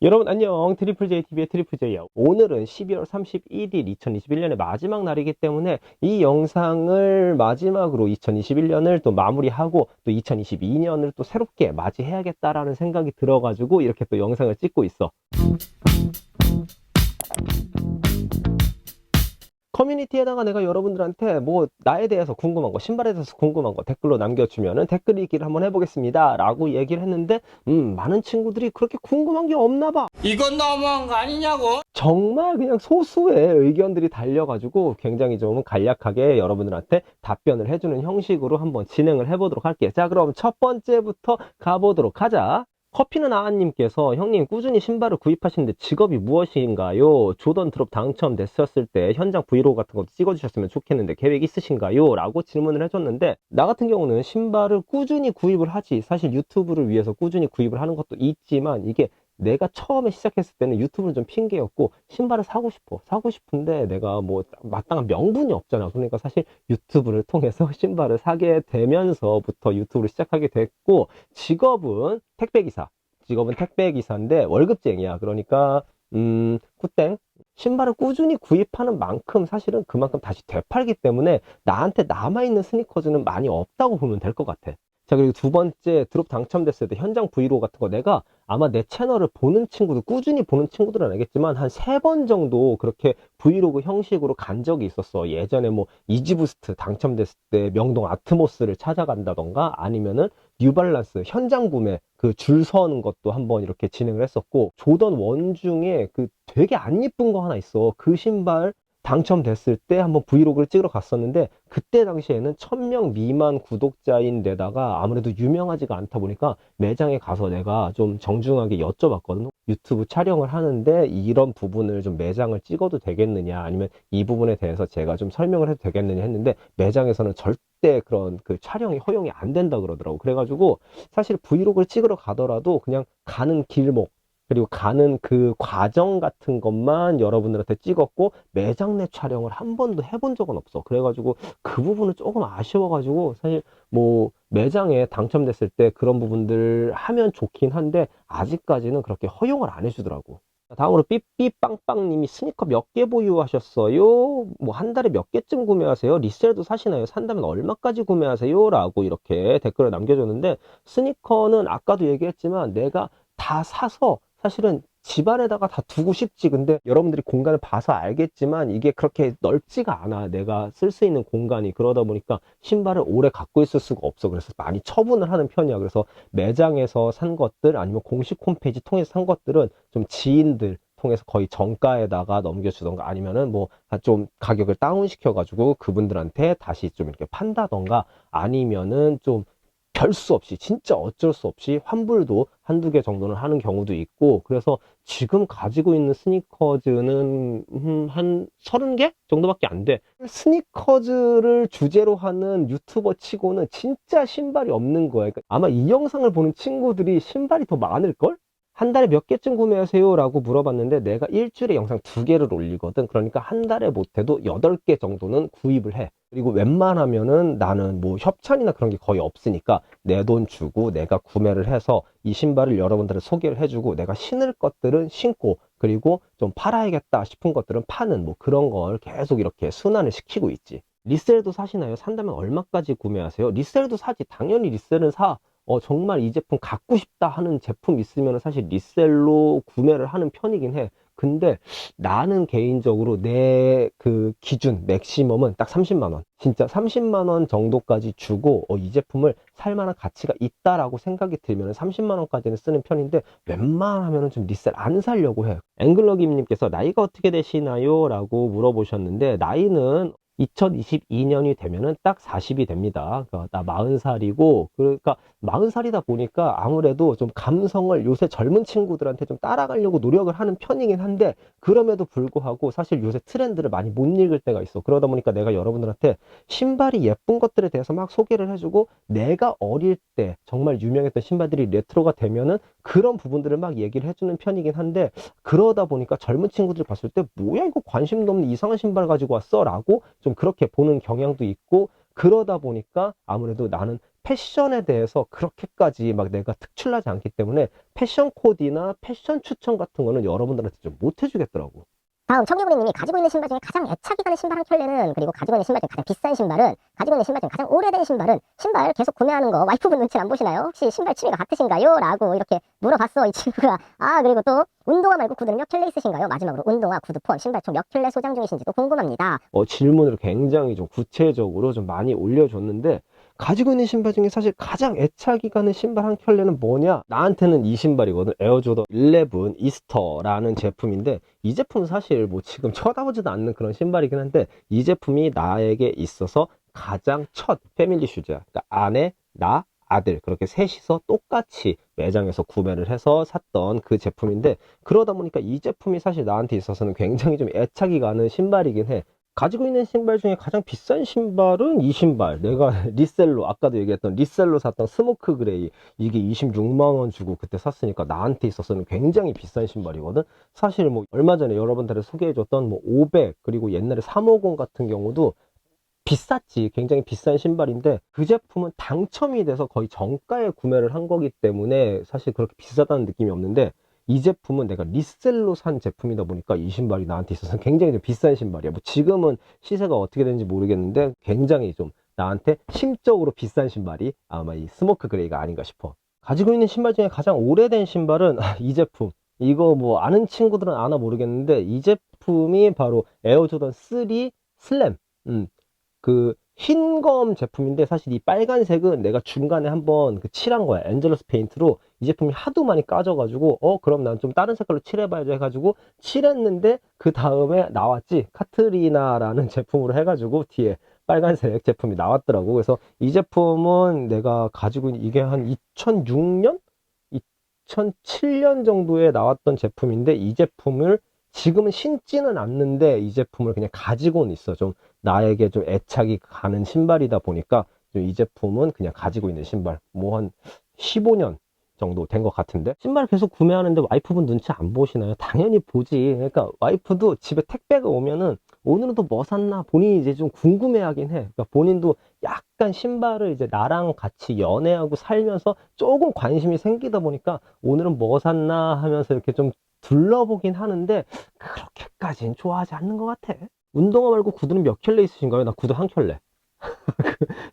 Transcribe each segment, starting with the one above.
여러분 안녕, 트리플JTV의 트리플J야. 오늘은 12월 31일 2021년의 마지막 날이기 때문에 이 영상을 마지막으로 2021년을 또 마무리하고 또 2022년을 또 새롭게 맞이해야겠다라는 생각이 들어가지고 이렇게 또 영상을 찍고 있어. 커뮤니티에다가 내가 여러분들한테 뭐 나에 대해서 궁금한 거, 신발에 대해서 궁금한 거 댓글로 남겨주면은 댓글 읽기를 한번 해보겠습니다 라고 얘기를 했는데 많은 친구들이 그렇게 궁금한 게 없나 봐. 이건 너무한 거 아니냐고? 정말 그냥 소수의 의견들이 달려가지고 굉장히 좀 간략하게 여러분들한테 답변을 해주는 형식으로 한번 진행을 해보도록 할게요. 자, 그럼 첫 번째부터 가보도록 하자. 커피는 아님께서 형님 꾸준히 신발을 구입하시는데 직업이 무엇인가요? 조던 드롭 당첨됐었을 때 현장 브이로그 같은 것도 찍어주셨으면 좋겠는데 계획 있으신가요? 라고 질문을 해줬는데 나 같은 경우는 신발을 꾸준히 구입을 하지, 사실 유튜브를 위해서 꾸준히 구입을 하는 것도 있지만 이게 내가 처음에 시작했을 때는 유튜브는 좀 핑계였고 신발을 사고 싶은데 내가 뭐 마땅한 명분이 없잖아. 그러니까 사실 유튜브를 통해서 신발을 사게 되면서부터 유튜브를 시작하게 됐고, 직업은 택배기사인데 월급쟁이야. 그러니까 굿땡. 신발을 꾸준히 구입하는 만큼 사실은 그만큼 다시 되팔기 때문에 나한테 남아있는 스니커즈는 많이 없다고 보면 될 것 같아. 자, 그리고 두 번째, 드롭 당첨됐을 때 현장 브이로그 같은 거 내가 아마 내 채널을 보는 친구들, 꾸준히 보는 친구들은 알겠지만 한 3번 정도 그렇게 브이로그 형식으로 간 적이 있었어. 예전에 뭐 이지부스트 당첨됐을 때 명동 아트모스를 찾아간다던가 아니면은 뉴발란스 현장 구매 그 줄 서는 것도 한번 이렇게 진행을 했었고, 조던 원 중에 그 되게 안 예쁜 거 하나 있어. 그 신발 당첨됐을 때 한번 브이로그를 찍으러 갔었는데 그때 당시에는 1000명 미만 구독자인데다가 아무래도 유명하지가 않다 보니까 매장에 가서 내가 좀 정중하게 여쭤봤거든. 유튜브 촬영을 하는데 이런 부분을 좀 매장을 찍어도 되겠느냐, 아니면 이 부분에 대해서 제가 좀 설명을 해도 되겠느냐 했는데 매장에서는 절대 그런 그 촬영이 허용이 안 된다 그러더라고. 그래가지고 사실 브이로그를 찍으러 가더라도 그냥 가는 길목 그리고 가는 그 과정 같은 것만 여러분들한테 찍었고 매장 내 촬영을 한 번도 해본 적은 없어. 그래가지고 그 부분은 조금 아쉬워가지고 사실 뭐 매장에 당첨됐을 때 그런 부분들 하면 좋긴 한데 아직까지는 그렇게 허용을 안 해주더라고. 다음으로 삐삐빵빵님이 스니커 몇 개 보유하셨어요? 뭐 한 달에 몇 개쯤 구매하세요? 리셀도 사시나요? 산다면 얼마까지 구매하세요? 라고 이렇게 댓글을 남겨줬는데, 스니커는 아까도 얘기했지만 내가 다 사서 사실은 집안에다가 다 두고 싶지. 근데 여러분들이 공간을 봐서 알겠지만 이게 그렇게 넓지가 않아, 내가 쓸 수 있는 공간이. 그러다 보니까 신발을 오래 갖고 있을 수가 없어. 그래서 많이 처분을 하는 편이야. 그래서 매장에서 산 것들 아니면 공식 홈페이지 통해서 산 것들은 좀 지인들 통해서 거의 정가에다가 넘겨주던가 아니면은 뭐 좀 가격을 다운시켜 가지고 그분들한테 다시 좀 이렇게 판다던가 아니면은 좀 별 수 없이 진짜 어쩔 수 없이 환불도 한두 개 정도는 하는 경우도 있고, 그래서 지금 가지고 있는 스니커즈는 한 30개 정도밖에 안 돼. 스니커즈를 주제로 하는 유튜버 치고는 진짜 신발이 없는 거야. 그러니까 아마 이 영상을 보는 친구들이 신발이 더 많을걸? 한 달에 몇 개쯤 구매하세요? 라고 물어봤는데 내가 일주일에 영상 2개를 올리거든. 그러니까 한 달에 못해도 8개 정도는 구입을 해. 그리고 웬만하면은 나는 뭐 협찬이나 그런 게 거의 없으니까 내 돈 주고 내가 구매를 해서 이 신발을 여러분들을 소개를 해주고 내가 신을 것들은 신고, 그리고 좀 팔아야겠다 싶은 것들은 파는 뭐 그런 걸 계속 이렇게 순환을 시키고 있지. 리셀도 사시나요? 산다면 얼마까지 구매하세요? 리셀도 사지. 당연히 리셀은 사. 정말 이 제품 갖고 싶다 하는 제품 있으면 사실 리셀로 구매를 하는 편이긴 해. 근데 나는 개인적으로 내 그 기준 맥시멈은 딱 30만 원. 진짜 30만 원 정도까지 주고 이 제품을 살 만한 가치가 있다라고 생각이 들면 30만 원까지는 쓰는 편인데 웬만하면 좀 리셀 안 사려고 해. 앵글러김님께서 나이가 어떻게 되시나요? 라고 물어보셨는데, 나이는 2022년이 되면은 딱 40이 됩니다. 그러니까 나 40살이고, 그러니까 40살이다 보니까 아무래도 좀 감성을 요새 젊은 친구들한테 좀 따라가려고 노력을 하는 편이긴 한데, 그럼에도 불구하고 사실 요새 트렌드를 많이 못 읽을 때가 있어. 그러다 보니까 내가 여러분들한테 신발이 예쁜 것들에 대해서 막 소개를 해주고, 내가 어릴 때 정말 유명했던 신발들이 레트로가 되면은 그런 부분들을 막 얘기를 해주는 편이긴 한데, 그러다 보니까 젊은 친구들 봤을 때 뭐야 이거 관심도 없는 이상한 신발 가지고 왔어? 라고 좀 그렇게 보는 경향도 있고, 그러다 보니까 아무래도 나는 패션에 대해서 그렇게까지 막 내가 특출나지 않기 때문에 패션 코디나 패션 추천 같은 거는 여러분들한테 좀 못 해주겠더라고. 다음 청개구리님이 가지고 있는 신발 중에 가장 애착이 가는 신발 한 켤레는, 그리고 가지고 있는 신발 중에 가장 비싼 신발은, 가지고 있는 신발 중에 가장 오래된 신발은, 신발 계속 구매하는 거 와이프분 눈치를 안 보시나요? 혹시 신발 취미가 같으신가요? 라고 이렇게 물어봤어 이 친구가. 그리고 또 운동화 말고 구두는 몇 켤레 있으신가요? 마지막으로 운동화, 구두 포함 신발 총 몇 켤레 소장 중이신지도 궁금합니다. 질문을 굉장히 좀 구체적으로 좀 많이 올려줬는데, 가지고 있는 신발 중에 사실 가장 애착이 가는 신발 한 켤레는 뭐냐? 나한테는 이 신발이거든. 에어조던 11 이스터라는 제품인데, 이 제품은 사실 뭐 지금 쳐다보지도 않는 그런 신발이긴 한데, 이 제품이 나에게 있어서 가장 첫 패밀리 슈즈야. 그러니까 아내, 나, 아들 그렇게 셋이서 똑같이 매장에서 구매를 해서 샀던 그 제품인데, 그러다 보니까 이 제품이 사실 나한테 있어서는 굉장히 좀 애착이 가는 신발이긴 해. 가지고 있는 신발 중에 가장 비싼 신발은 이 신발. 내가 리셀로, 아까도 얘기했던 리셀로 샀던 스모크 그레이. 이게 26만 원 주고 그때 샀으니까 나한테 있어서는 굉장히 비싼 신발이거든. 사실 뭐 얼마 전에 여러분들이 소개해줬던 뭐 500, 그리고 옛날에 350 같은 경우도 비쌌지. 굉장히 비싼 신발인데, 그 제품은 당첨이 돼서 거의 정가에 구매를 한 거기 때문에 사실 그렇게 비싸다는 느낌이 없는데, 이 제품은 내가 리셀로 산 제품이다 보니까 이 신발이 나한테 있어서 굉장히 좀 비싼 신발이야. 뭐 지금은 시세가 어떻게 되는지 모르겠는데 굉장히 좀 나한테 심적으로 비싼 신발이 아마 이 스모크 그레이가 아닌가 싶어. 가지고 있는 신발 중에 가장 오래된 신발은 이 제품. 이거 뭐 아는 친구들은 아나 모르겠는데, 이 제품이 바로 에어조던 3 슬램. 그 흰검 제품인데, 사실 이 빨간색은 내가 중간에 한번 그 칠한 거야. 엔젤러스 페인트로. 이 제품이 하도 많이 까져가지고 그럼 난 좀 다른 색깔로 칠해봐야지 해가지고 칠했는데, 그 다음에 나왔지. 카트리나라는 제품으로 해가지고 뒤에 빨간색 제품이 나왔더라고. 그래서 이 제품은 내가 가지고 있는, 이게 한 2006년? 2007년 정도에 나왔던 제품인데, 이 제품을 지금은 신지는 않는데 이 제품을 그냥 가지고는 있어. 좀 나에게 좀 애착이 가는 신발이다 보니까 좀 이 제품은 그냥 가지고 있는 신발. 뭐 한 15년 정도 된 것 같은데, 신발 계속 구매하는데 와이프분 눈치 안 보시나요? 당연히 보지. 그러니까 와이프도 집에 택배가 오면은 오늘은 또 뭐 샀나 본인이 이제 좀 궁금해하긴 해. 그러니까 본인도 약간 신발을 이제 나랑 같이 연애하고 살면서 조금 관심이 생기다 보니까 오늘은 뭐 샀나 하면서 이렇게 좀 둘러보긴 하는데, 그렇게까지는 좋아하지 않는 것 같아. 운동화 말고 구두는 몇 켤레 있으신가요? 나 구두 한 켤레.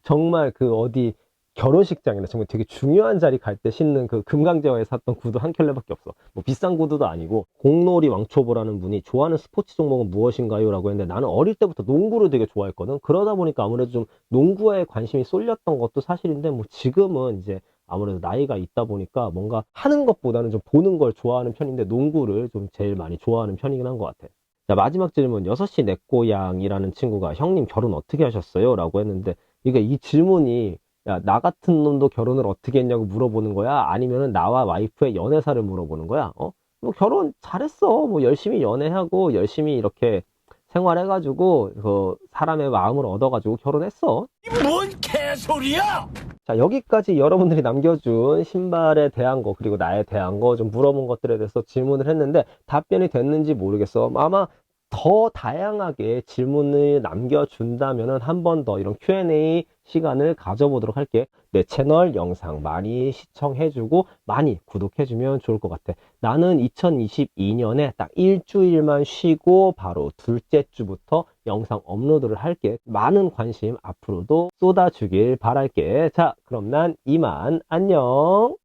정말 그 어디 결혼식장이나 정말 되게 중요한 자리 갈 때 신는 그 금강제화에 샀던 구두 한 켤레밖에 없어. 뭐 비싼 구두도 아니고. 공놀이 왕초보라는 분이 좋아하는 스포츠 종목은 무엇인가요? 라고 했는데, 나는 어릴 때부터 농구를 되게 좋아했거든. 그러다 보니까 아무래도 좀 농구에 관심이 쏠렸던 것도 사실인데, 뭐 지금은 이제 아무래도 나이가 있다 보니까 뭔가 하는 것보다는 좀 보는 걸 좋아하는 편인데, 농구를 좀 제일 많이 좋아하는 편이긴 한 것 같아. 자, 마지막 질문. 6시 내 고양이라는 친구가 형님 결혼 어떻게 하셨어요? 라고 했는데, 이게 이 질문이, 야, 나 같은 놈도 결혼을 어떻게 했냐고 물어보는 거야? 아니면은 나와 와이프의 연애사를 물어보는 거야? 뭐 결혼 잘했어. 뭐 열심히 연애하고 열심히 이렇게 생활해가지고 그 사람의 마음을 얻어가지고 결혼했어. 뭔 개소리야! 자, 여기까지 여러분들이 남겨준 신발에 대한 거, 그리고 나에 대한 거 좀 물어본 것들에 대해서 질문을 했는데 답변이 됐는지 모르겠어. 아마 더 다양하게 질문을 남겨준다면은 한 번 더 이런 Q&A 시간을 가져보도록 할게. 내 채널 영상 많이 시청해주고 많이 구독해주면 좋을 것 같아. 나는 2022년에 딱 일주일만 쉬고 바로 둘째 주부터 영상 업로드를 할게. 많은 관심 앞으로도 쏟아주길 바랄게. 자, 그럼 난 이만. 안녕.